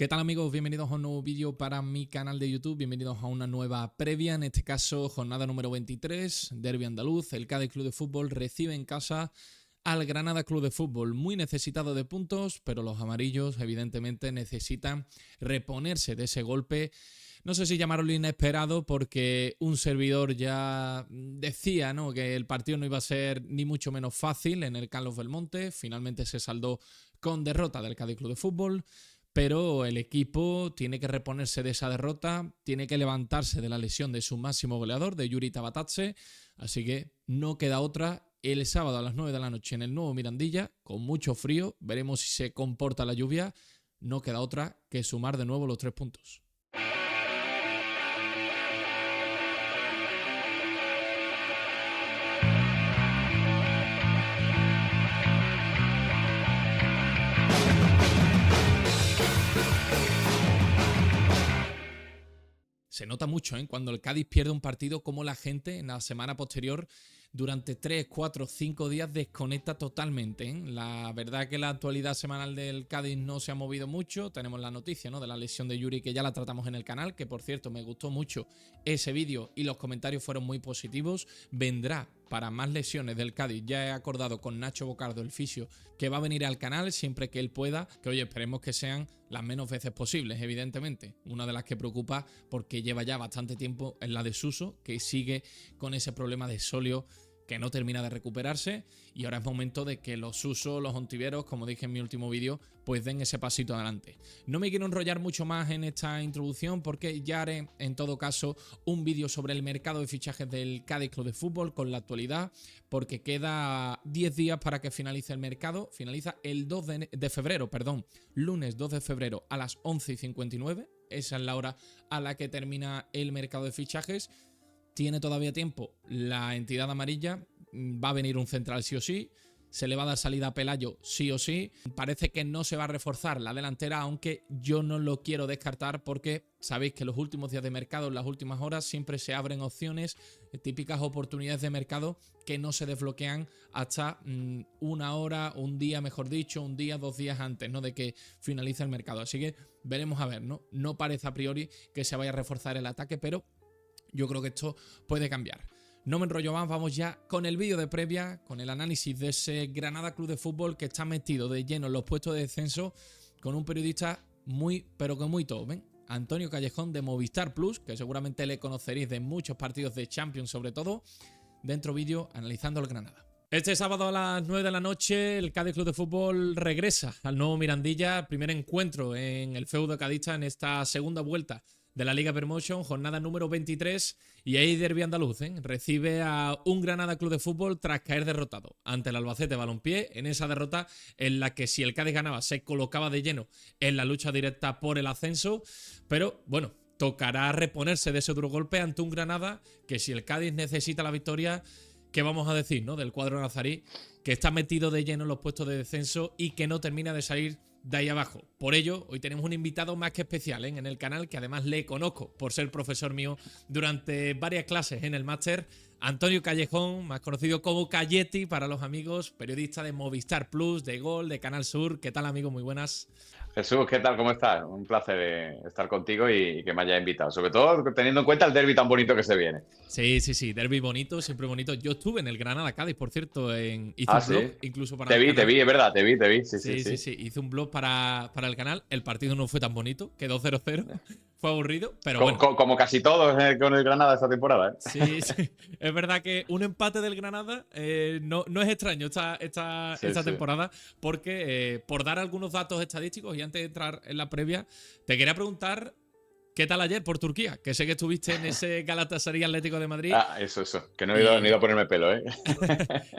¿Qué tal amigos? Bienvenidos a un nuevo vídeo para mi canal de YouTube, bienvenidos a una nueva previa, en este caso jornada número 23, derbi andaluz. El Cádiz Club de Fútbol recibe en casa al Granada Club de Fútbol, muy necesitado de puntos, pero los amarillos evidentemente necesitan reponerse de ese golpe. No sé si llamarlo inesperado porque un servidor ya decía, ¿no?, que el partido no iba a ser ni mucho menos fácil en el Carlos Belmonte. Finalmente se saldó con derrota del Cádiz Club de Fútbol. Pero el equipo tiene que reponerse de esa derrota, tiene que levantarse de la lesión de su máximo goleador, de Yuri Tabatatse, así que no queda otra. El sábado a las 9 de la noche en el nuevo Mirandilla, con mucho frío, veremos si se comporta la lluvia, no queda otra que sumar de nuevo los 3 puntos. Se nota mucho, cuando el Cádiz pierde un partido, como la gente en la semana posterior, durante 3, 4, 5 días desconecta totalmente. La verdad que la actualidad semanal del Cádiz no se ha movido mucho. Tenemos la noticia, ¿no?, de la lesión de Yuri, que ya la tratamos en el canal, que por cierto me gustó mucho ese vídeo y los comentarios fueron muy positivos. Vendrá para más lesiones del Cádiz. Ya he acordado con Nacho Bocardo, el fisio, que va a venir al canal siempre que él pueda, que oye, esperemos que sean las menos veces posibles, evidentemente. Una de las que preocupa, porque lleva ya bastante tiempo, es la de Suso, que sigue con ese problema de sóleo que no termina de recuperarse, y ahora es momento de que los Suso, los Ontiveros, como dije en mi último vídeo, pues den ese pasito adelante. No me quiero enrollar mucho más en esta introducción porque ya haré en todo caso un vídeo sobre el mercado de fichajes del Cádiz Club de Fútbol con la actualidad, porque queda 10 días para que finalice el mercado. Finaliza el 2 de febrero, lunes 2 de febrero a las 11:59, esa es la hora a la que termina el mercado de fichajes. Tiene todavía tiempo la entidad amarilla, va a venir un central sí o sí, se le va a dar salida a Pelayo sí o sí. Parece que no se va a reforzar la delantera, aunque yo no lo quiero descartar porque sabéis que los últimos días de mercado, en las últimas horas, siempre se abren opciones, típicas oportunidades de mercado que no se desbloquean hasta una hora, un día, mejor dicho, un día, 2 días antes, ¿no?, de que finalice el mercado. Así que veremos a ver, ¿no? No parece a priori que se vaya a reforzar el ataque, pero yo creo que esto puede cambiar. No me enrollo más, vamos ya con el vídeo de previa, con el análisis de ese Granada Club de Fútbol que está metido de lleno en los puestos de descenso, con un periodista muy, pero que muy top, Antonio Callejón, de Movistar Plus, que seguramente le conoceréis de muchos partidos de Champions sobre todo. Dentro vídeo analizando el Granada. Este sábado a las 9 de la noche el Cádiz Club de Fútbol regresa al nuevo Mirandilla, primer encuentro en el feudo cadista en esta segunda vuelta de la Liga Promotion, jornada número 23, y ahí derbi andaluz, recibe a un Granada Club de Fútbol tras caer derrotado ante el Albacete Balompié, en esa derrota en la que si el Cádiz ganaba se colocaba de lleno en la lucha directa por el ascenso, pero bueno, tocará reponerse de ese duro golpe ante un Granada que, si el Cádiz necesita la victoria, ¿qué vamos a decir, no?, del cuadro nazarí, que está metido de lleno en los puestos de descenso y que no termina de salir de ahí abajo? Por ello, hoy tenemos un invitado más que especial en el canal, que además le conozco por ser profesor mío durante varias clases en el máster. Antonio Callejón, más conocido como Calletti para los amigos, periodista de Movistar Plus, de Gol, de Canal Sur. ¿Qué tal, amigo? Muy buenas. Jesús, ¿qué tal? ¿Cómo estás? Un placer estar contigo y que me hayas invitado. Sobre todo teniendo en cuenta el derbi tan bonito que se viene. Sí, derbi bonito, siempre bonito. Yo estuve en el Granada Cádiz, por cierto, hice un Sí. blog incluso para Te el vi, canal. es verdad, te vi. Sí. Hice un blog para el canal. El partido no fue tan bonito, quedó 0-0. Fue aburrido, pero bueno. Como casi todos con el Granada esta temporada, ¿eh? Sí. Es verdad que un empate del Granada no es extraño esta temporada, porque por dar algunos datos estadísticos y antes de entrar en la previa, te quería preguntar ¿qué tal ayer por Turquía? Que sé que estuviste en ese Galatasaray Atlético de Madrid. Eso. Que no he ido a ponerme pelo, ¿eh?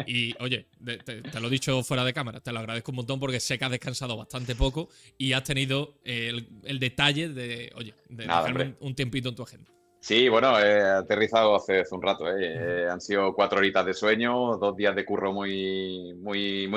Y oye, te lo he dicho fuera de cámara, te lo agradezco un montón porque sé que has descansado bastante poco y has tenido el detalle de dejarme un tiempito en tu agenda. Sí, bueno, he aterrizado hace un rato, ¿eh? Han sido 4 horitas de sueño, 2 días de curro muy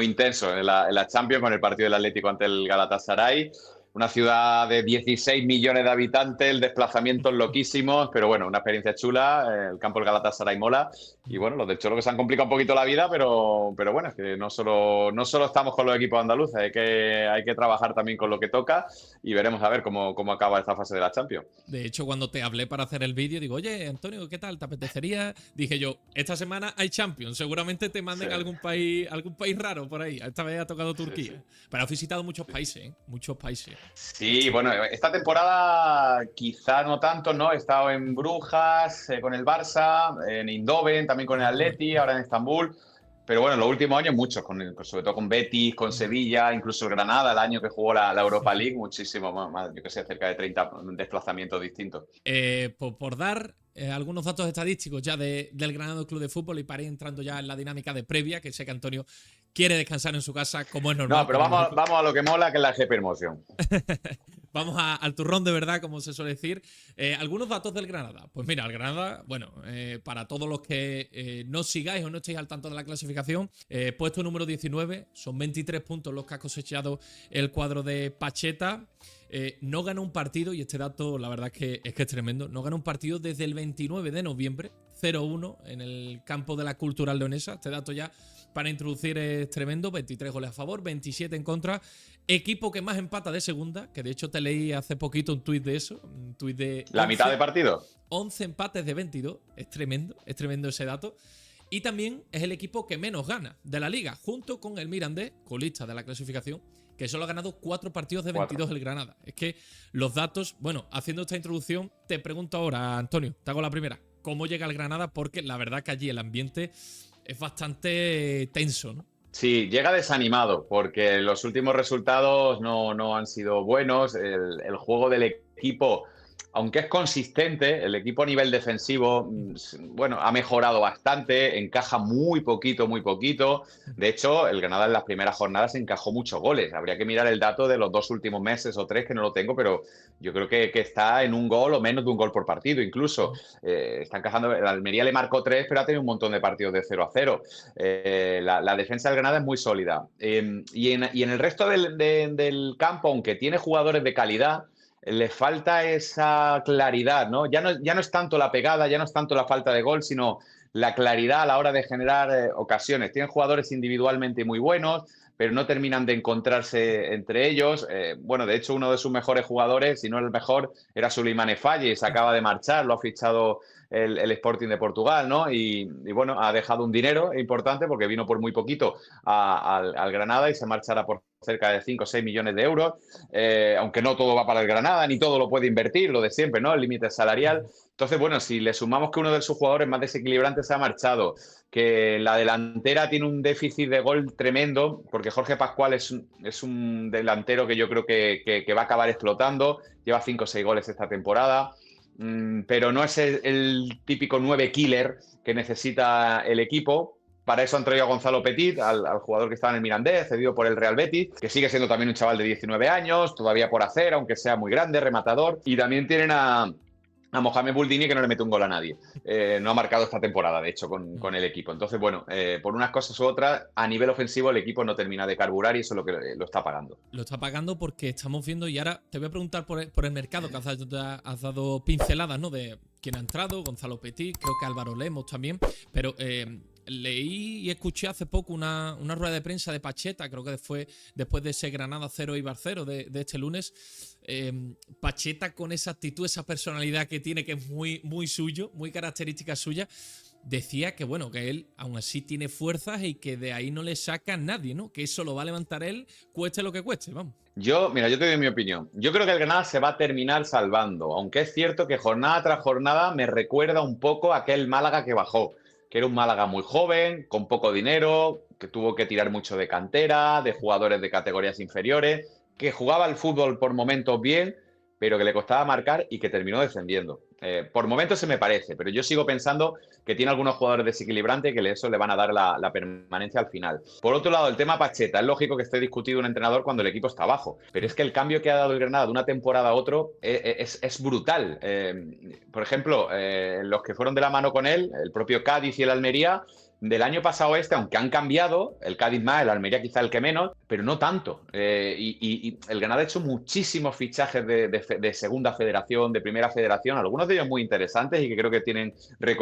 intensos en la Champions, con el partido del Atlético ante el Galatasaray. una ciudad de 16 millones de habitantes, desplazamientos loquísimos, pero bueno, una experiencia chula, el campo del Galatasaray mola, y bueno, los del Cholo que se han complicado un poquito la vida, pero bueno, es que no solo estamos con los equipos andaluces, hay que trabajar también con lo que toca, y veremos a ver cómo acaba esta fase de la Champions. De hecho, cuando te hablé para hacer el vídeo, digo, oye, Antonio, ¿qué tal? ¿Te apetecería? Dije yo, esta semana hay Champions, seguramente te manden a algún país raro por ahí. Esta vez ha tocado Turquía. Sí. Pero has visitado muchos países, ¿eh? Muchos países. Sí, bueno, esta temporada quizá no tanto, ¿no? He estado en Brujas, con el Barça, en Eindhoven, también con el Atleti, ahora en Estambul. Pero bueno, en los últimos años muchos, sobre todo con Betis, con Sevilla, incluso el Granada, el año que jugó la Europa League, muchísimo más, yo que sé, cerca de 30 desplazamientos distintos. Por dar algunos datos estadísticos ya del Granada Club de Fútbol y para ir entrando ya en la dinámica de previa, que sé que Antonio quiere descansar en su casa como es normal. No, pero vamos a lo que mola, que es la GP Emotion. Vamos al turrón de verdad, como se suele decir. Algunos datos del Granada. Pues mira, el Granada, bueno, para todos los que no sigáis o no estéis al tanto de la clasificación, puesto número 19, son 23 puntos los que ha cosechado el cuadro de Pacheta. No ganó un partido, y este dato la verdad es que es tremendo, no ganó un partido desde el 29 de noviembre, 0-1 en el campo de la Cultural Leonesa. Este dato ya para introducir es tremendo, 23 goles a favor, 27 en contra. Equipo que más empata de segunda, que de hecho te leí hace poquito un tuit de eso. Un tuit de ¿La mitad de partido? 11 empates de 22, es tremendo ese dato. Y también es el equipo que menos gana de la liga, junto con el Mirandés, colista de la clasificación, que solo ha ganado 4 partidos de 22 el Granada. Es que los datos, bueno, haciendo esta introducción, te pregunto ahora, Antonio, te hago la primera. ¿Cómo llega el Granada? Porque la verdad que allí el ambiente es bastante tenso, ¿no? Sí, llega desanimado porque los últimos resultados no han sido buenos. El juego del equipo, aunque es consistente, el equipo a nivel defensivo, bueno, ha mejorado bastante, encaja muy poquito. De hecho, el Granada en las primeras jornadas encajó muchos goles. Habría que mirar el dato de los 2 últimos meses o 3, que no lo tengo, pero yo creo que está en un gol o menos de un gol por partido incluso. Está encajando, el Almería le marcó 3, pero ha tenido un montón de partidos de 0-0. La defensa del Granada es muy sólida. Y en el resto del campo, aunque tiene jugadores de calidad, le falta esa claridad, ¿no? Ya no es tanto la pegada, ya no es tanto la falta de gol, sino la claridad a la hora de generar ocasiones. Tienen jugadores individualmente muy buenos, pero no terminan de encontrarse entre ellos. Bueno, de hecho, uno de sus mejores jugadores, si no el mejor, era Souleymane Faye, se acaba de marchar, lo ha fichado el Sporting de Portugal, ¿no? Y bueno, ha dejado un dinero importante porque vino por muy poquito al Granada y se marchará por cerca de 5 o 6 millones de euros, aunque no todo va para el Granada, ni todo lo puede invertir, lo de siempre, ¿no? El límite salarial. Entonces, bueno, si le sumamos que uno de sus jugadores más desequilibrantes se ha marchado, que la delantera tiene un déficit de gol tremendo, porque Jorge Pascual es un delantero que yo creo que va a acabar explotando, lleva 5 o 6 goles esta temporada, pero no es el típico 9 killer que necesita el equipo. Para eso han traído a Gonzalo Petit, al jugador que estaba en el Mirandés, cedido por el Real Betis, que sigue siendo también un chaval de 19 años, todavía por hacer, aunque sea muy grande, rematador. Y también tienen a Mohamed Buldini, que no le mete un gol a nadie. No ha marcado esta temporada, de hecho, con el equipo. Entonces, bueno, por unas cosas u otras, a nivel ofensivo el equipo no termina de carburar y eso es lo que lo está pagando. Lo está pagando porque estamos viendo, y ahora te voy a preguntar por el mercado, que has dado pinceladas, ¿no? De quién ha entrado, Gonzalo Petit, creo que Álvaro Lemos también, pero leí y escuché hace poco una rueda de prensa de Pacheta, creo que fue después de ese Granada 0 Eibar 0 de este lunes. Pacheta, con esa actitud, esa personalidad que tiene, que es muy, muy suyo, muy característica suya, decía que bueno, que él aún así tiene fuerzas y que de ahí no le saca nadie, ¿no? Que eso lo va a levantar él, cueste lo que cueste, vamos. Mira, yo te doy mi opinión. Yo creo que el Granada se va a terminar salvando, aunque es cierto que jornada tras jornada me recuerda un poco a aquel Málaga que bajó, que era un Málaga muy joven, con poco dinero, que tuvo que tirar mucho de cantera, de jugadores de categorías inferiores, que jugaba al fútbol por momentos bien, pero que le costaba marcar y que terminó descendiendo. Por momentos se me parece, pero yo sigo pensando que tiene algunos jugadores desequilibrantes que eso le van a dar la permanencia al final. Por otro lado, el tema Pacheta. Es lógico que esté discutido un entrenador cuando el equipo está abajo, pero es que el cambio que ha dado el Granada de una temporada a otro es brutal. Por ejemplo, los que fueron de la mano con él, el propio Cádiz y el Almería, del año pasado aunque han cambiado, el Cádiz más, el Almería quizá el que menos, pero no tanto. Y el Granada ha hecho muchísimos fichajes de segunda federación, de primera federación, algunos de ellos muy interesantes y que creo que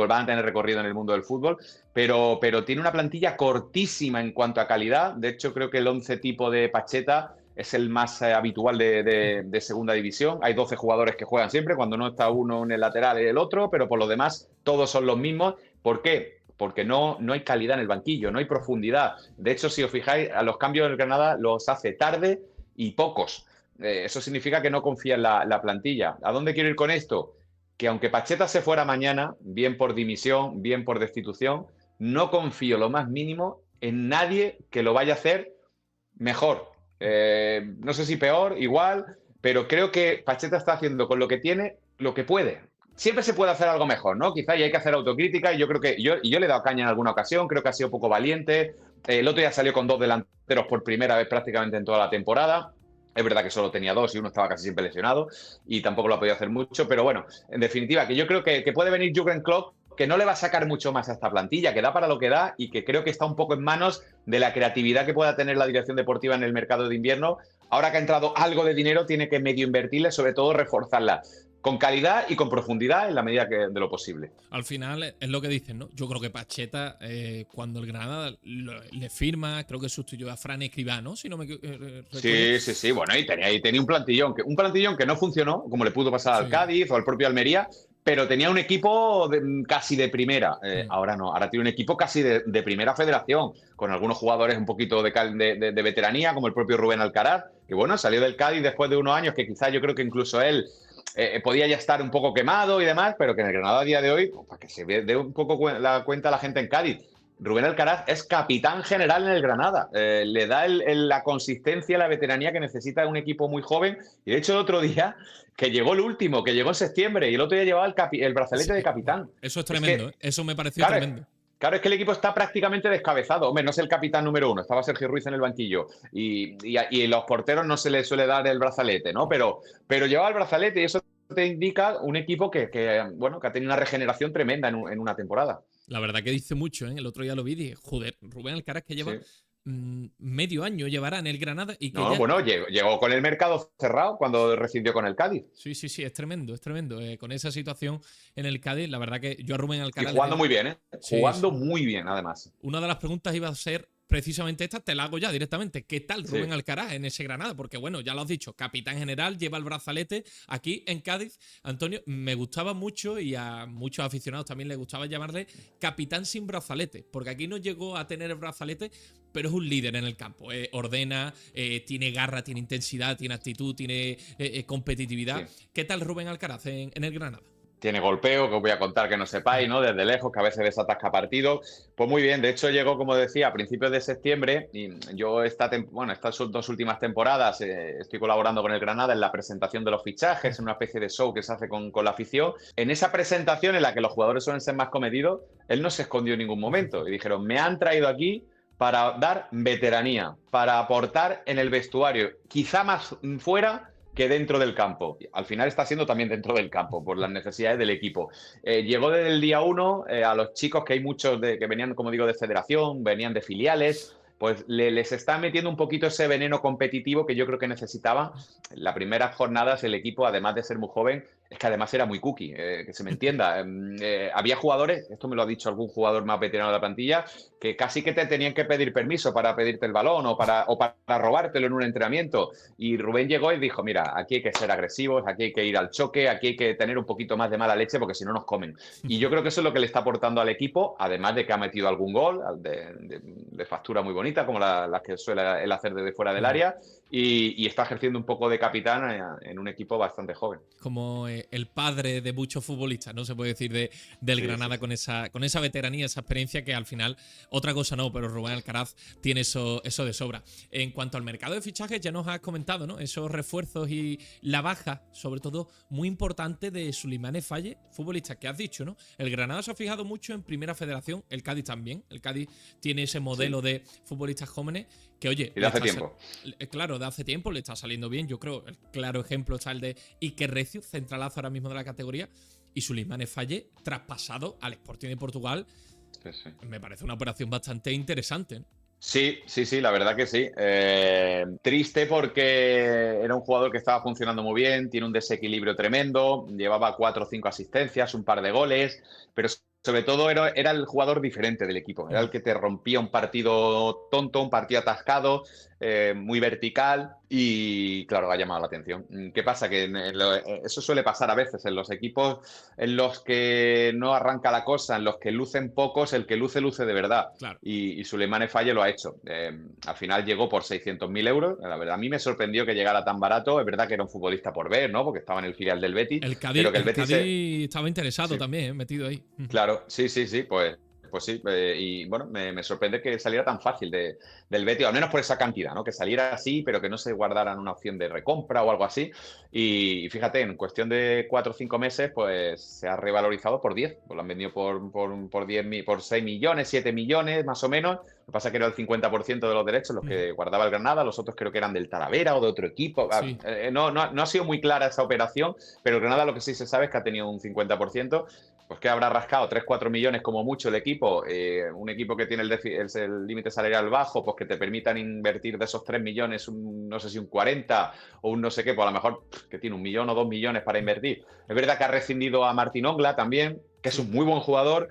van a tener recorrido en el mundo del fútbol, pero tiene una plantilla cortísima en cuanto a calidad. De hecho, creo que el 11 tipo de Pacheta es el más habitual de segunda división. Hay 12 jugadores que juegan siempre, cuando no está uno en el lateral y el otro, pero por lo demás todos son los mismos. ¿Por qué? Porque no hay calidad en el banquillo, no hay profundidad. De hecho, si os fijáis, a los cambios del Granada los hace tarde y pocos. Eso significa que no confía en la plantilla. ¿A dónde quiero ir con esto? Que aunque Pacheta se fuera mañana, bien por dimisión, bien por destitución, no confío lo más mínimo en nadie que lo vaya a hacer mejor. No sé si peor, igual, pero creo que Pacheta está haciendo con lo que tiene lo que puede. Siempre se puede hacer algo mejor, ¿no? Quizá y hay que hacer autocrítica y yo creo que yo le he dado caña en alguna ocasión, creo que ha sido poco valiente. El otro día salió con 2 delanteros por primera vez prácticamente en toda la temporada. Es verdad que solo tenía 2 y uno estaba casi siempre lesionado y tampoco lo ha podido hacer mucho, pero bueno, en definitiva, que yo creo que puede venir Jürgen Klopp, que no le va a sacar mucho más a esta plantilla, que da para lo que da y que creo que está un poco en manos de la creatividad que pueda tener la dirección deportiva en el mercado de invierno. Ahora que ha entrado algo de dinero, tiene que medio invertirle, sobre todo reforzarla con calidad y con profundidad en la medida de lo posible. Al final es lo que dicen, ¿no? Yo creo que Pacheta, cuando el Granada le firma, creo que sustituyó a Fran Escribá, ¿no? Si no me Sí. Bueno, y tenía un plantillón que no funcionó, como le pudo pasar al Cádiz o al propio Almería, pero tenía un equipo casi de primera. Ahora no, ahora tiene un equipo casi de primera federación, con algunos jugadores un poquito de veteranía, como el propio Rubén Alcaraz, que bueno, salió del Cádiz después de unos años que quizás yo creo que incluso él podía ya estar un poco quemado y demás, pero que en el Granada a día de hoy, para que se dé un poco la cuenta a la gente en Cádiz, Rubén Alcaraz es capitán general en el Granada. Le da la consistencia, la veteranía que necesita un equipo muy joven. Y de hecho, el otro día, que llegó el último, que llegó en septiembre, y el otro día llevaba el brazalete de capitán. Eso es tremendo, ¿eh? Eso me pareció tremendo. Claro, es que el equipo está prácticamente descabezado. Hombre, no es el capitán número 1, estaba Sergio Ruiz en el banquillo. Y a los porteros no se les suele dar el brazalete, ¿no? Pero llevaba el brazalete y eso te indica un equipo que ha tenido una regeneración tremenda en una temporada. La verdad que dice mucho, ¿eh? El otro día lo vi y dije, joder, Rubén Alcaraz que lleva medio año llevará en el Granada y que llegó con el mercado cerrado cuando rescindió con el Cádiz. Sí, es tremendo, es tremendo. Con esa situación en el Cádiz, la verdad que yo a Rubén Alcaraz... Y jugando muy bien, ¿eh? Jugando muy bien, además. Una de las preguntas iba a ser precisamente esta, te la hago ya directamente. ¿Qué tal Rubén Alcaraz en ese Granada? Porque bueno, ya lo has dicho, capitán general, lleva el brazalete. Aquí en Cádiz, Antonio, me gustaba mucho y a muchos aficionados también les gustaba llamarle capitán sin brazalete, porque aquí no llegó a tener el brazalete, pero es un líder en el campo. Ordena, tiene garra, tiene intensidad, tiene actitud, tiene competitividad. Sí. ¿Qué tal Rubén Alcaraz en el Granada? Tiene golpeo, que os voy a contar que no sepáis, ¿no? Desde lejos, que a veces desatasca partidos. Pues muy bien, de hecho llegó, como decía, a principios de septiembre y yo estas 2 últimas temporadas estoy colaborando con el Granada en la presentación de los fichajes, en una especie de show que se hace con la afición. En esa presentación en la que los jugadores suelen ser más comedidos, él no se escondió en ningún momento y dijeron, me han traído aquí para dar veteranía, para aportar en el vestuario, quizá más fuera que dentro del campo. Al final está siendo también dentro del campo por las necesidades del equipo. Llegó desde el día 1 a los chicos, que hay muchos que venían, como digo, de federación, venían de filiales, pues les está metiendo un poquito ese veneno competitivo que yo creo que necesitaba. En las primeras jornadas el equipo, además de ser muy joven, es que además era muy cookie, que se me entienda. Había jugadores, esto me lo ha dicho algún jugador más veterano de la plantilla, que casi que te tenían que pedir permiso para pedirte el balón o para robártelo en un entrenamiento. Y Rubén llegó y dijo, mira, aquí hay que ser agresivos, aquí hay que ir al choque, aquí hay que tener un poquito más de mala leche porque si no nos comen. Y yo creo que eso es lo que le está aportando al equipo, además de que ha metido algún gol de factura muy bonita, como las que suele él hacer desde fuera del área, y está ejerciendo un poco de capitán en un equipo bastante joven. Como el padre de muchos futbolistas, ¿no? Se puede decir del Granada. Con esa veteranía, esa experiencia que al final, otra cosa no, pero Rubén Alcaraz tiene eso de sobra. En cuanto al mercado de fichajes, ya nos has comentado, ¿no? Esos refuerzos y la baja, sobre todo, muy importante de Souleymane Faye, futbolista que has dicho, ¿no? El Granada se ha fijado mucho en Primera Federación, el Cádiz también. El Cádiz tiene ese modelo de futbolistas jóvenes que, oye... Y de hace tiempo. Claro, de hace tiempo le está saliendo bien. Yo creo, el claro ejemplo está el de Iker Recio, centralazo ahora mismo de la categoría, y Souleymane Faye, traspasado al Sporting de Portugal, Sí, sí. Me parece una operación bastante interesante, ¿no? Sí, sí, sí, la verdad que sí. Triste porque era un jugador que estaba funcionando muy bien, tiene un desequilibrio tremendo, llevaba 4 o 5 asistencias, un par de goles, pero sobre todo era el jugador diferente del equipo, era el que te rompía un partido tonto, un partido atascado, muy vertical y claro, ha llamado la atención. ¿Qué pasa? Que eso suele pasar a veces en los equipos en los que no arranca la cosa, en los que lucen pocos, el que luce, luce de verdad. Claro. Y Souleymane Faye lo ha hecho. Al final llegó por 600.000 euros. La verdad, a mí me sorprendió que llegara tan barato. Es verdad que era un futbolista por ver, ¿no? Porque estaba en el filial del Betis. El Pero Cádiz, que el el Betis Cádiz estaba interesado sí, también, metido ahí. claro, sí, sí, sí, pues sí. Y bueno, me sorprende que saliera tan fácil del Betis, al menos por esa cantidad, ¿no? Que saliera así, pero que no se guardaran una opción de recompra o algo así. Y fíjate, en cuestión de 4 o 5 meses, pues se ha revalorizado por 10. Pues lo han vendido por 10, por 6 millones, 7 millones, más o menos. Lo que pasa es que era el 50% de los derechos los que guardaba el Granada, los otros creo que eran del Talavera o de otro equipo. Sí. No ha sido muy clara esa operación, pero el Granada lo que sí se sabe es que ha tenido un 50%. Pues que habrá rascado 3-4 millones como mucho el equipo, un equipo que tiene el límite salarial bajo, pues que te permitan invertir de esos 3 millones, no sé si un 40 o un no sé qué, pues a lo mejor que tiene 1 millón o 2 millones para invertir. Es verdad que ha rescindido a Martín Ongla también, que es un muy buen jugador,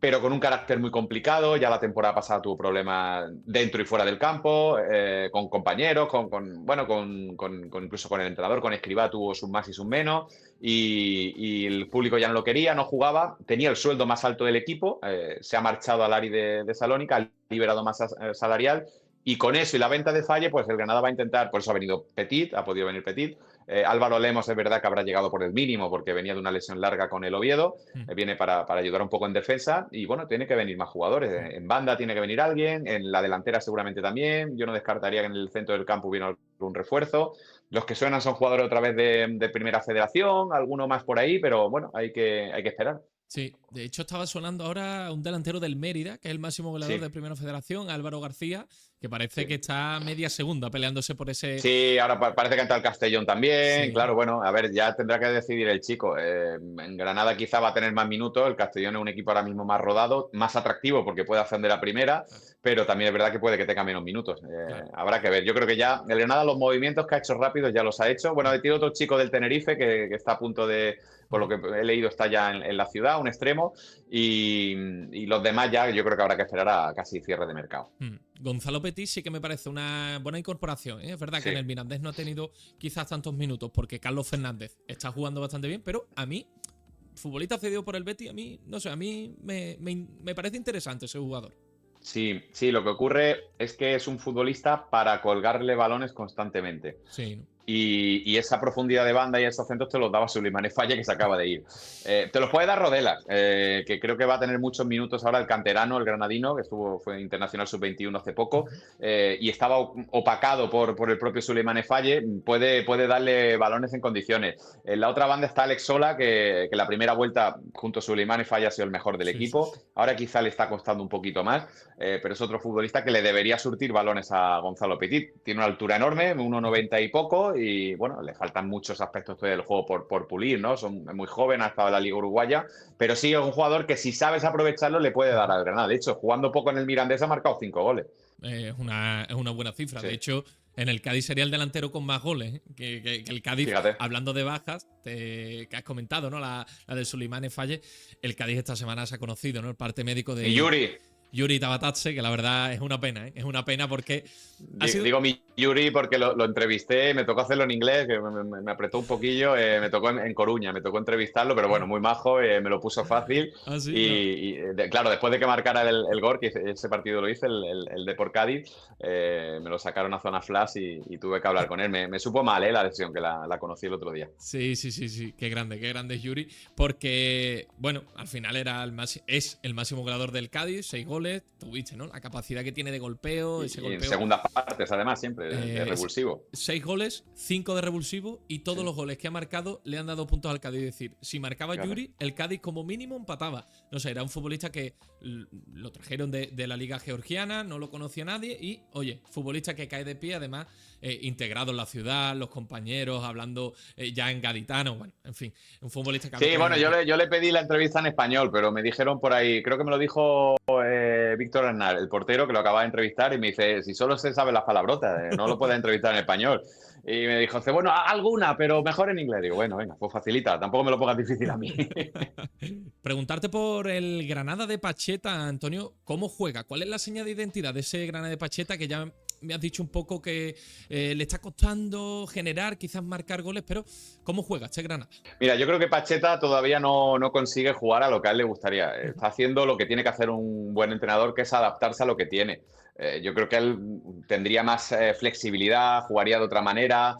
pero con un carácter muy complicado. Ya la temporada pasada tuvo problemas dentro y fuera del campo, con compañeros, incluso con el entrenador, con Escribá tuvo sus más y sus menos, y el público ya no lo quería, no jugaba, tenía el sueldo más alto del equipo, se ha marchado al Ari de Salónica, ha liberado masa salarial, y con eso y la venta de Falle, pues el Granada va a intentar, por eso ha venido Petit, ha podido venir Petit. Álvaro Lemos es verdad que habrá llegado por el mínimo porque venía de una lesión larga con el Oviedo, viene para ayudar un poco en defensa y bueno, tiene que venir más jugadores. En banda tiene que venir alguien, en la delantera seguramente también. Yo no descartaría que en el centro del campo hubiera algún refuerzo. Los que suenan son jugadores otra vez de Primera Federación, alguno más por ahí, pero bueno, hay que esperar. Sí, de hecho estaba sonando ahora un delantero del Mérida, que es el máximo goleador de Primera Federación, Álvaro García, que parece que está media segunda peleándose por ese... Sí, ahora parece que entra el Castellón también. Sí. Claro, bueno, a ver, ya tendrá que decidir el chico. En Granada quizá va a tener más minutos. El Castellón es un equipo ahora mismo más rodado, más atractivo porque puede ascender a primera, pero también es verdad que puede que tenga menos minutos. Habrá que ver. Yo creo que ya el Granada los movimientos que ha hecho rápidos ya los ha hecho. Bueno, tiene otro chico del Tenerife que está a punto de, por lo que he leído, está ya en la ciudad, un extremo. Y los demás ya yo creo que habrá que esperar a casi cierre de mercado. Gonzalo Petit sí que me parece una buena incorporación, ¿eh? Es verdad que en el Mirandés no ha tenido quizás tantos minutos porque Carlos Fernández está jugando bastante bien, pero a mí, futbolista cedido por el Betis, a mí, no sé, a mí me parece interesante ese jugador. Sí, sí, lo que ocurre es que es un futbolista para colgarle balones constantemente. Sí, ¿no? Y esa profundidad de banda y esos centros te los daba Souleymane Faye, que se acaba de ir. Te los puede dar Rodelas, que creo que va a tener muchos minutos ahora el canterano, el granadino, que fue internacional sub-21 hace poco, y estaba opacado por el propio Souleymane Faye, puede darle balones en condiciones. En la otra banda está Alex Sola, que la primera vuelta junto a Souleymane Faye ha sido el mejor del equipo. Sí. Ahora quizá le está costando un poquito más, pero es otro futbolista que le debería surtir balones a Gonzalo Petit. Tiene una altura enorme, 1,90 y poco, y bueno, le faltan muchos aspectos del juego por pulir, ¿no? Son muy joven, ha estado en la Liga Uruguaya, pero sí es un jugador que si sabes aprovecharlo le puede dar al Granada. De hecho, jugando poco en el Mirandés ha marcado 5 goles. Es una buena cifra. Sí. De hecho, en el Cádiz sería el delantero con más goles. Que el Cádiz, fíjate, hablando de bajas, que has comentado, ¿no? La de Souleymane Faye, el Cádiz esta semana se ha conocido, ¿no? El parte médico de Yuri Tabatatse, que la verdad es una pena, ¿eh? Es una pena porque... Digo mi Yuri porque lo entrevisté, me tocó hacerlo en inglés, que me apretó un poquillo, me tocó en Coruña, me tocó entrevistarlo, pero bueno, muy majo, me lo puso fácil. Claro, después de que marcara el gol, que ese partido lo hice, el de por Cádiz, me lo sacaron a zona flash y tuve que hablar con él. Me supo mal, la lesión, que la conocí el otro día. Sí, qué grande es Yuri, porque, bueno, al final es el máximo goleador del Cádiz, 6 goles. goles, tuviste, ¿no? La capacidad que tiene de golpeo, ese Y en golpeo. segundas partes, además, siempre, de revulsivo. 6 goles, 5 de revulsivo y todos los goles que ha marcado le han dado puntos al Cádiz. Es decir, si marcaba Yuri, el Cádiz como mínimo empataba. No sé, era un futbolista que lo trajeron de la liga georgiana, no lo conocía nadie y, oye, futbolista que cae de pie, además integrado en la ciudad, los compañeros, hablando ya en gaditano, bueno, en fin, un futbolista que... Sí, bueno, yo le pedí la entrevista en español, pero me dijeron por ahí, creo que me lo dijo Víctor Arnal, el portero, que lo acaba de entrevistar, y me dice, si solo se sabe las palabrotas, no lo puedes entrevistar en español. Y me dijo, bueno, alguna, pero mejor en inglés. Digo, bueno, venga, pues facilita, tampoco me lo pongas difícil a mí. Preguntarte por el Granada de Pacheta, Antonio, ¿cómo juega? ¿Cuál es la señal de identidad de ese Granada de Pacheta que ya me has dicho un poco que le está costando generar, quizás marcar goles, pero ¿cómo juega este Granada? Mira, yo creo que Pacheta todavía no consigue jugar a lo que a él le gustaría. Está haciendo lo que tiene que hacer un buen entrenador, que es adaptarse a lo que tiene. Yo creo que él tendría más flexibilidad, jugaría de otra manera,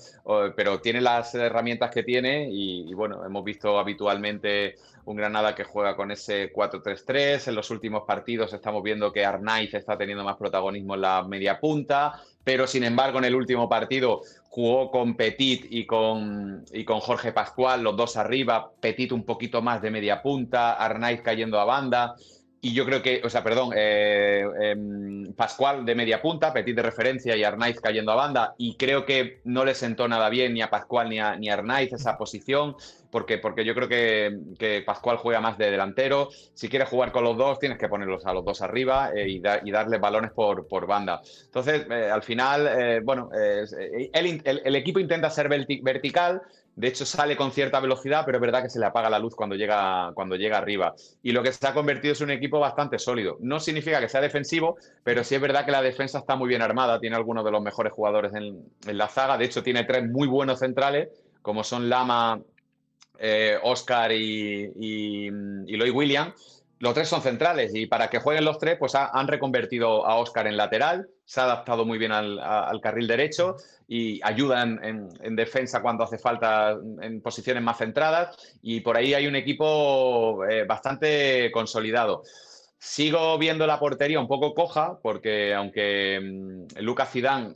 pero tiene las herramientas que tiene y bueno, hemos visto habitualmente un Granada que juega con ese 4-3-3. En los últimos partidos estamos viendo que Arnaiz está teniendo más protagonismo en la media punta, pero sin embargo en el último partido jugó con Petit y con Jorge Pascual, los dos arriba, Petit un poquito más de media punta, Arnaiz cayendo a banda. Y yo creo que, Pascual de media punta, Petit de referencia y Arnaiz cayendo a banda. Y creo que no le sentó nada bien ni a Pascual ni a Arnaiz esa posición, porque yo creo que Pascual juega más de delantero. Si quieres jugar con los dos, tienes que ponerlos a los dos arriba y darles balones por banda. Entonces, al final, el equipo intenta ser vertical. De hecho, sale con cierta velocidad, pero es verdad que se le apaga la luz cuando llega arriba. Y lo que se ha convertido es un equipo bastante sólido. No significa que sea defensivo, pero sí es verdad que la defensa está muy bien armada. Tiene algunos de los mejores jugadores en la zaga. De hecho, tiene 3 muy buenos centrales, como son Lama, Oscar y Loy Williams. Los 3 son centrales y para que jueguen los 3, pues han reconvertido a Oscar en lateral, se ha adaptado muy bien al carril derecho y ayudan en defensa cuando hace falta en posiciones más centradas y por ahí hay un equipo bastante consolidado. Sigo viendo la portería un poco coja porque aunque Lucas Zidane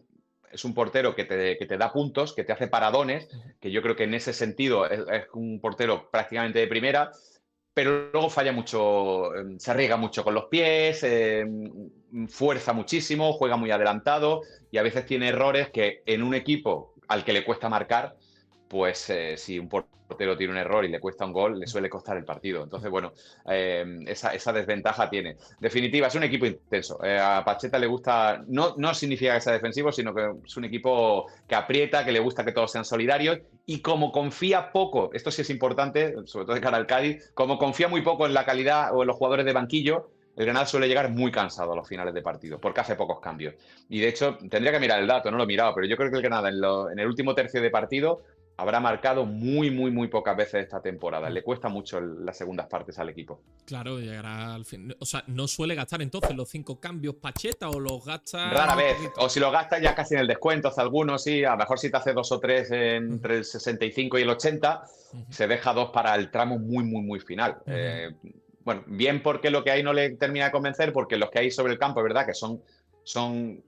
es un portero que te da puntos, que te hace paradones, que yo creo que en ese sentido es un portero prácticamente de primera, pero luego falla mucho, se arriesga mucho con los pies, fuerza muchísimo, juega muy adelantado y a veces tiene errores que en un equipo al que le cuesta marcar, pues si un portero tiene un error y le cuesta un gol, le suele costar el partido. Entonces, bueno, esa desventaja tiene. Definitiva, es un equipo intenso. A Pacheta le gusta, no significa que sea defensivo, sino que es un equipo que aprieta, que le gusta que todos sean solidarios y como confía poco, esto sí es importante, sobre todo de cara al Cádiz, como confía muy poco en la calidad o en los jugadores de banquillo, el Granada suele llegar muy cansado a los finales de partido, porque hace pocos cambios. Y de hecho, tendría que mirar el dato, no lo he mirado, pero yo creo que el Granada en el último tercio de partido habrá marcado muy pocas veces esta temporada. Le cuesta mucho las segundas partes al equipo. Claro, llegará al fin. O sea, no suele gastar entonces los 5 cambios Pacheta o los gasta. Rara vez. O si lo gastas ya casi en el descuento, hace algunos, sí. A lo mejor si te hace 2 o 3 entre el 65 y el 80, se deja 2 para el tramo muy final. Bueno, bien porque lo que hay no le termina de convencer, porque los que hay sobre el campo es verdad que son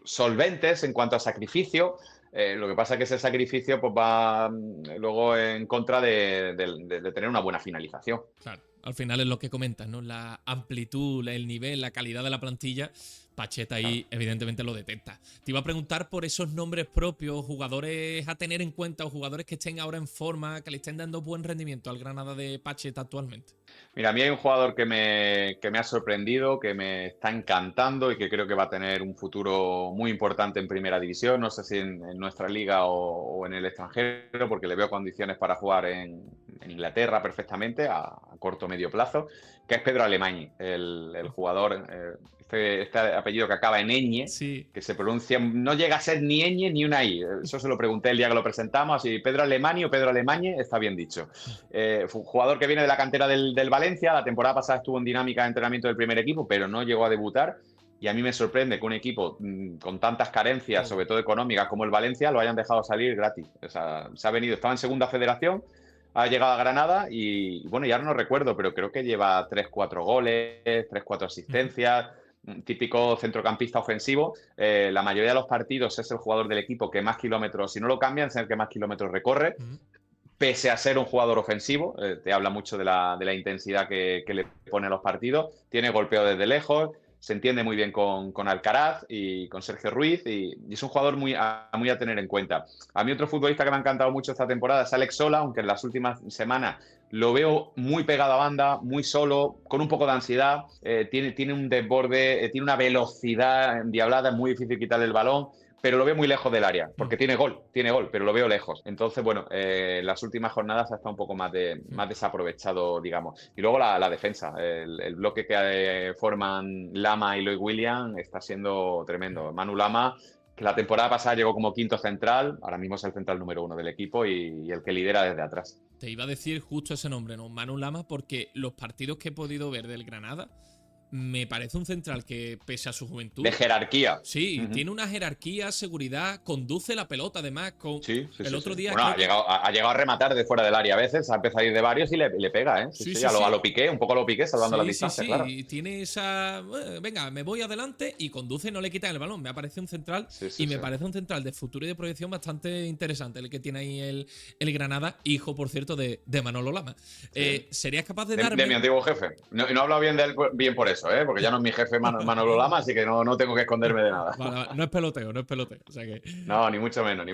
solventes en cuanto a sacrificio. Lo que pasa es que ese sacrificio pues, va luego en contra de tener una buena finalización. Claro, al final es lo que comentas, ¿no? La amplitud, el nivel, la calidad de la plantilla. Pacheta ahí evidentemente lo detecta. Te iba a preguntar por esos nombres propios, jugadores a tener en cuenta o jugadores que estén ahora en forma, que le estén dando buen rendimiento al Granada de Pacheta actualmente. Mira, a mí hay un jugador que me ha sorprendido, que me está encantando y que creo que va a tener un futuro muy importante en Primera División. No sé si en nuestra liga o en el extranjero, porque le veo condiciones para jugar en Inglaterra perfectamente a corto o medio plazo, que es Pedro Alemany, el jugador, este apellido que acaba en Eñe, sí, que se pronuncia, no llega a ser ni Eñe ni una I. Eso se lo pregunté el día que lo presentamos, si Pedro Alemany o Pedro Alemañe, está bien dicho. Fue un jugador que viene de la cantera del Valencia, la temporada pasada estuvo en dinámica de entrenamiento del primer equipo, pero no llegó a debutar. Y a mí me sorprende que un equipo con tantas carencias, sobre todo económicas, como el Valencia, lo hayan dejado salir gratis. O sea, se ha venido, estaba en segunda federación, ha llegado a Granada y bueno, ya no recuerdo, pero creo que lleva 3-4 goles, 3-4 asistencias. un típico centrocampista ofensivo. La mayoría de los partidos es el jugador del equipo que más kilómetros, si no lo cambian, es el que más kilómetros recorre. Pese a ser un jugador ofensivo, te habla mucho de la intensidad que le pone a los partidos. Tiene golpeo desde lejos, se entiende muy bien con Alcaraz y con Sergio Ruiz y es un jugador muy a tener en cuenta. A mí otro futbolista que me ha encantado mucho esta temporada es Alex Sola, aunque en las últimas semanas lo veo muy pegado a banda, muy solo, con un poco de ansiedad, tiene un desborde, tiene una velocidad endiablada, es muy difícil quitarle el balón, pero lo veo muy lejos del área, porque tiene gol, pero lo veo lejos. Entonces, bueno, las últimas jornadas ha estado un poco más desaprovechado, digamos. Y luego la defensa, el bloque que forman Lama y Loic Williams está siendo tremendo. Manu Lama, que la temporada pasada llegó como quinto central, ahora mismo es el central número 1 del equipo y el que lidera desde atrás. Te iba a decir justo ese nombre, ¿no? Manu Lama, porque los partidos que he podido ver del Granada, me parece un central que, pese a su juventud... De jerarquía. Sí, tiene una jerarquía, seguridad, conduce la pelota además. Sí. El otro día... Bueno, ha llegado a rematar de fuera del área a veces, ha empezado a ir de varios y le pega, ¿eh? Sí. A lo Piqué, un poco a lo Piqué, salvando la distancia, claro. Y tiene esa... venga, me voy adelante y conduce y no le quitan el balón. Me parece un central me parece un central de futuro y de proyección bastante interesante el que tiene ahí el Granada, hijo, por cierto, de Manolo Lama. ¿Serías capaz de darme...? De mi antiguo jefe. No he hablado bien de él bien por eso, porque ya no es mi jefe Manolo Lama, así que no tengo que esconderme de nada. Vale, no es peloteo. O sea que, no, ni mucho menos.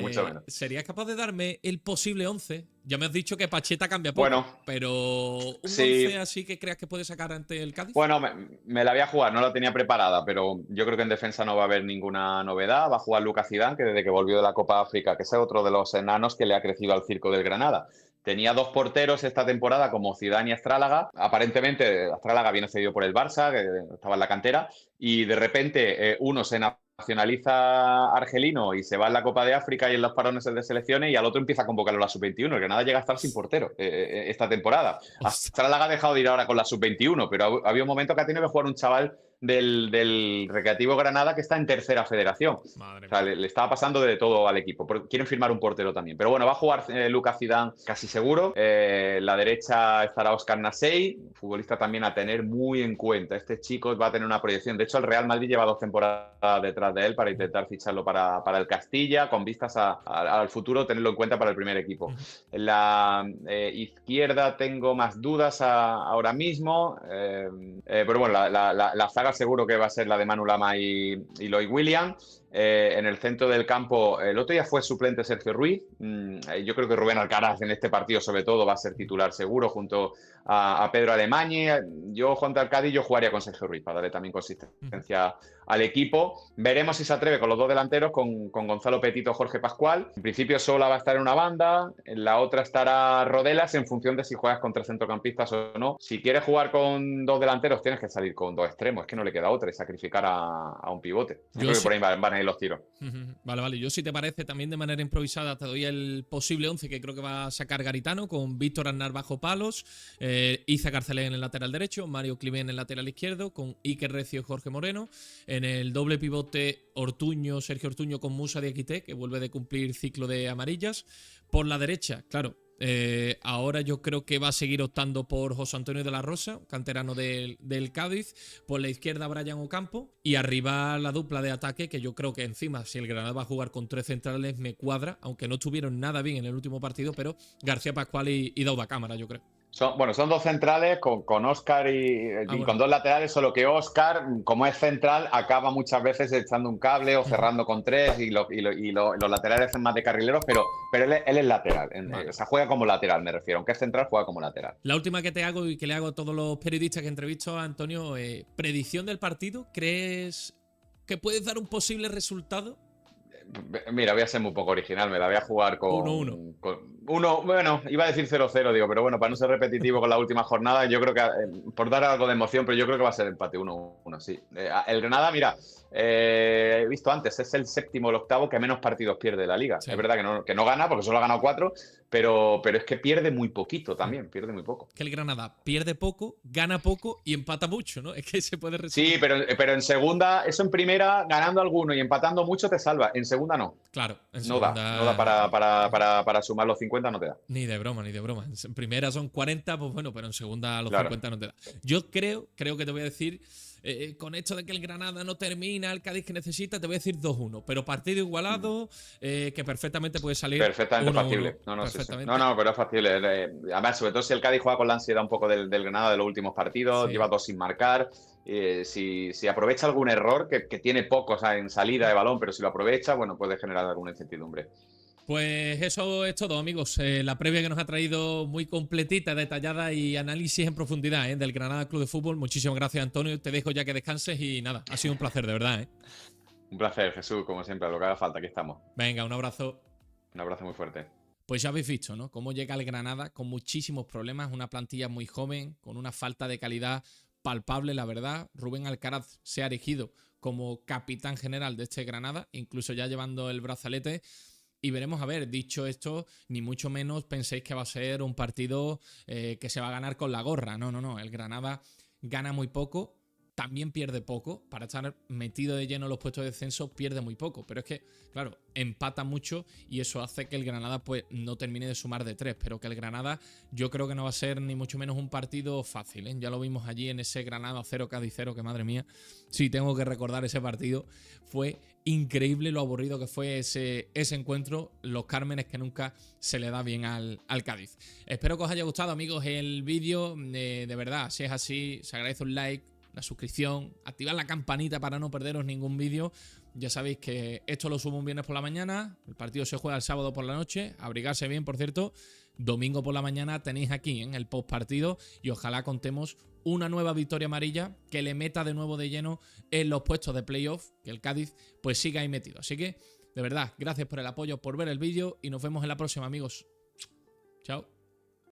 ¿Serías capaz de darme el posible 11? Ya me has dicho que Pacheta cambia poco, bueno, pero un 11 así que creas que puede sacar ante el Cádiz. Bueno, me la voy a jugar, no la tenía preparada, pero yo creo que en defensa no va a haber ninguna novedad. Va a jugar Lucas Zidane, que desde que volvió de la Copa África, que es otro de los enanos que le ha crecido al circo del Granada. Tenía 2 porteros esta temporada, como Zidane y Astrálaga. Aparentemente, Astrálaga viene cedido por el Barça, que estaba en la cantera, y de repente uno se nacionaliza argelino y se va en la Copa de África y en los parones de selecciones, y al otro empieza a convocarlo a la sub-21. El Granada llega a estar sin portero esta temporada. Astrálaga ha dejado de ir ahora con la sub-21, pero había un momento que ha tenido que jugar un chaval del Recreativo Granada que está en tercera federación. O sea, le estaba pasando de todo al equipo. Quieren firmar un portero también. Pero bueno, va a jugar Lucas Zidane casi seguro. La derecha estará Oscar Nasei, futbolista también a tener muy en cuenta. Este chico va a tener una proyección. De hecho, el Real Madrid lleva 2 temporadas detrás de él para intentar ficharlo para el Castilla, con vistas al futuro, tenerlo en cuenta para el primer equipo. En la izquierda tengo más dudas ahora mismo. Pero bueno, la zaga seguro que va a ser la de Manu Lama y Loic Williams. En el centro del campo, el otro día fue suplente Sergio Ruiz. Yo creo que Rubén Alcaraz en este partido, sobre todo, va a ser titular seguro junto a Pedro Alemany. Yo, contra el Cádiz, yo jugaría con Sergio Ruiz para darle también consistencia al equipo. Veremos si se atreve con los 2 delanteros, con Gonzalo Petito o Jorge Pascual. En principio, Sola va a estar en una banda, en la otra estará Rodelas, en función de si juegas contra centrocampistas o no. Si quieres jugar con 2 delanteros, tienes que salir con 2 extremos. Es que no le queda otra y sacrificar a un pivote. Yo creo que por ahí van a ir los tiros. Vale. Yo, si te parece, también de manera improvisada te doy el posible 11 que creo que va a sacar Garitano, con Víctor Aznar bajo palos, Iza Carcelén en el lateral derecho, Mario Climent en el lateral izquierdo, con Iker Recio y Jorge Moreno. En el doble pivote, Sergio Ortuño con Musa Diakité, que vuelve de cumplir ciclo de amarillas. Por la derecha, claro, ahora yo creo que va a seguir optando por José Antonio de la Rosa, canterano del Cádiz. Por la izquierda, Brian Ocampo. Y arriba la dupla de ataque, que yo creo que encima, si el Granada va a jugar con 3 centrales, me cuadra, aunque no estuvieron nada bien en el último partido, pero García Pascual y Dauda Cámara, yo creo. Son 2 centrales con Óscar y con 2 laterales, solo que Óscar, como es central, acaba muchas veces echando un cable o cerrando con 3 y los laterales hacen más de carrileros, pero él es lateral. O sea, juega como lateral, me refiero. Aunque es central, juega como lateral. La última que te hago y que le hago a todos los periodistas que entrevisto a Antonio, predicción del partido. ¿Crees que puedes dar un posible resultado? Mira, voy a ser muy poco original, me la voy a jugar con 1-1. Bueno, iba a decir 0-0, digo, pero bueno, para no ser repetitivo con la última jornada, yo creo que, por dar algo de emoción, pero yo creo que va a ser empate 1-1, sí. El Granada, mira, he visto antes, es el 7º o el 8º que menos partidos pierde de la Liga. Sí. Es verdad que no gana, porque solo ha ganado 4, pero es que pierde muy poquito también, pierde muy poco. Que el Granada pierde poco, gana poco y empata mucho, ¿no? Es que se puede resumir. Sí, pero en segunda, eso en primera, ganando alguno y empatando mucho te salva. En segunda no. Claro, en segunda no da para sumar los 50, no te da. Ni de broma. En primera son 40, pues bueno, pero en segunda los 50 no te da. Yo creo que te voy a decir con esto de que el Granada no termina, el Cádiz que necesita, te voy a decir 2-1. Pero partido igualado, que perfectamente puede salir Perfectamente 1-1. factible. No, no, sí, sí. Perfectamente. No, pero es factible. Además, sobre todo si el Cádiz juega con la ansiedad un poco del Granada de los últimos partidos, Sí. lleva 2 sin marcar. Si aprovecha algún error, que tiene pocos en salida de balón, pero si lo aprovecha, bueno, puede generar alguna incertidumbre. Pues eso es todo, amigos. La previa que nos ha traído muy completita, detallada y análisis en profundidad del Granada Club de Fútbol. Muchísimas gracias, Antonio. Te dejo ya que descanses y nada, ha sido un placer, de verdad. Un placer, Jesús, como siempre, lo que haga falta, aquí estamos. Venga, un abrazo. Un abrazo muy fuerte. Pues ya habéis visto, ¿no? Cómo llega el Granada con muchísimos problemas, una plantilla muy joven, con una falta de calidad palpable, la verdad. Rubén Alcaraz se ha erigido como capitán general de este Granada, incluso ya llevando el brazalete. Y veremos, a ver, dicho esto, ni mucho menos penséis que va a ser un partido que se va a ganar con la gorra. No, no, no. El Granada gana muy poco, también pierde poco. Para estar metido de lleno en los puestos de descenso, pierde muy poco. Pero es que, claro, empata mucho y eso hace que el Granada pues no termine de sumar de 3. Pero que el Granada yo creo que no va a ser ni mucho menos un partido fácil. Ya lo vimos allí en ese Granada 0 Cádiz 0, que madre mía, sí tengo que recordar ese partido. Fue increíble lo aburrido que fue ese encuentro, los cármenes que nunca se le da bien al Cádiz. Espero que os haya gustado, amigos, el vídeo. De verdad, si es así, se agradece un like, la suscripción, activar la campanita para no perderos ningún vídeo. Ya sabéis que esto lo subo un viernes por la mañana, el partido se juega el sábado por la noche, abrigarse bien, por cierto. Domingo por la mañana tenéis aquí el post partido y ojalá contemos una nueva victoria amarilla que le meta de nuevo de lleno en los puestos de playoff, que el Cádiz pues siga ahí metido. Así que, de verdad, gracias por el apoyo, por ver el vídeo y nos vemos en la próxima, amigos. Chao.